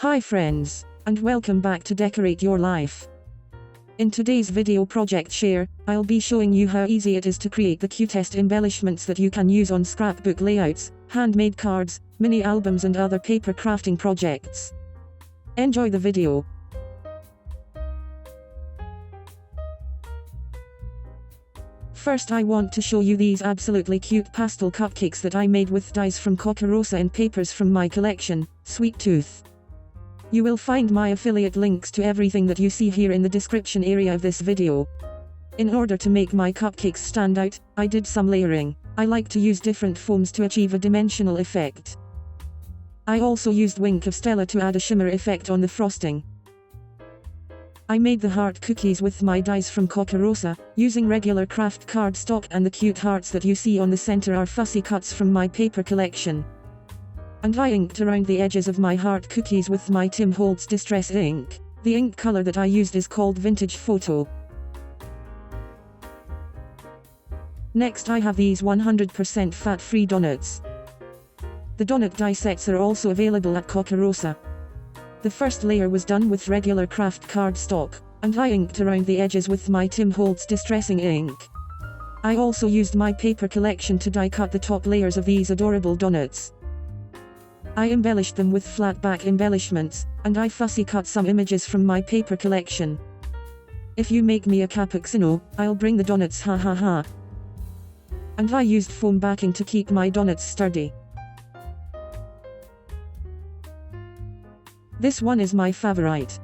Hi friends, and welcome back to Decorate Your Life. In today's video project share, I'll be showing you how easy it is to create the cutest embellishments that you can use on scrapbook layouts, handmade cards, mini albums and other paper crafting projects. Enjoy the video. First I want to show you these absolutely cute pastel cupcakes that I made with dies from KOKOROSA and papers from my collection, Sweet Tooth. You will find my affiliate links to everything that you see here in the description area of this video. In order to make my cupcakes stand out, I did some layering. I like to use different foams to achieve a dimensional effect. I also used Wink of Stella to add a shimmer effect on the frosting. I made the heart cookies with my dies from KOKOROSA, using regular craft cardstock, and the cute hearts that you see on the center are fussy cuts from my paper collection. And I inked around the edges of my heart cookies with my Tim Holtz Distress ink. The ink color that I used is called Vintage Photo. Next I have these 100% fat-free donuts. The donut die sets are also available at KOKOROSA. The first layer was done with regular craft cardstock, and I inked around the edges with my Tim Holtz Distressing ink. I also used my paper collection to die cut the top layers of these adorable donuts. I embellished them with flat back embellishments, and I fussy cut some images from my paper collection. If you make me a cappuccino, I'll bring the donuts, ha ha ha. And I used foam backing to keep my donuts sturdy. This one is my favorite.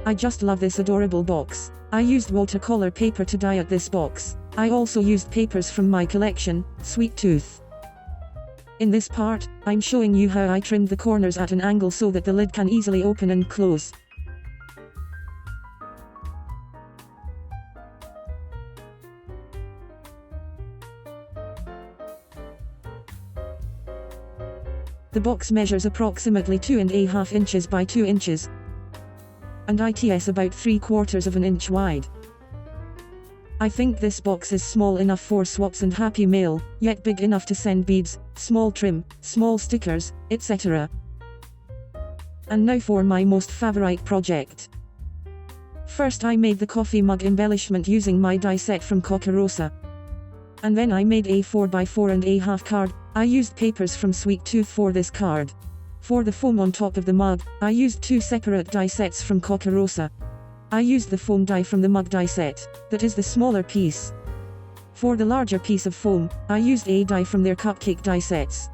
I just love this adorable box. I used watercolor paper to die at this box. I also used papers from my collection, Sweet Tooth. In this part, I'm showing you how I trimmed the corners at an angle so that the lid can easily open and close. The box measures approximately 2.5 inches by 2 inches. And it's about 3/4 of an inch wide. I think this box is small enough for swaps and happy mail, yet big enough to send beads, small trim, small stickers, etc. And now for my most favorite project. First I made the coffee mug embellishment using my die set from KOKOROSA. And then I made a 4x4.5 card. I used papers from Sweet Tooth for this card. For the foam on top of the mug, I used 2 separate die sets from KOKOROSA. I used the foam die from the mug die set, that is the smaller piece. For the larger piece of foam, I used a die from their cupcake die sets.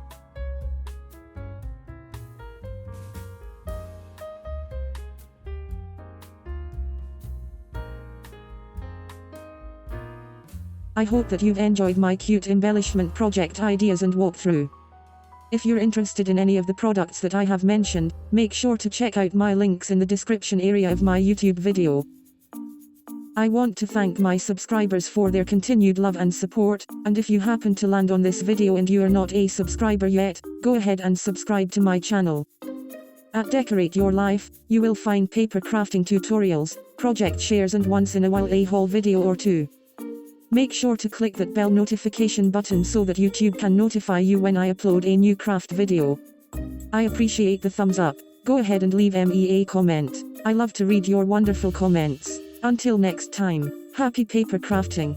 I hope that you've enjoyed my cute embellishment project ideas and walkthrough. If you're interested in any of the products that I have mentioned, make sure to check out my links in the description area of my YouTube video. I want to thank my subscribers for their continued love and support, and if you happen to land on this video and you are not a subscriber yet, go ahead and subscribe to my channel. At Decorate Your Life, you will find paper crafting tutorials, project shares and once in a while a haul video or two. Make sure to click that bell notification button so that YouTube can notify you when I upload a new craft video. I appreciate the thumbs up. Go ahead and leave me a comment. I love to read your wonderful comments. Until next time, happy paper crafting.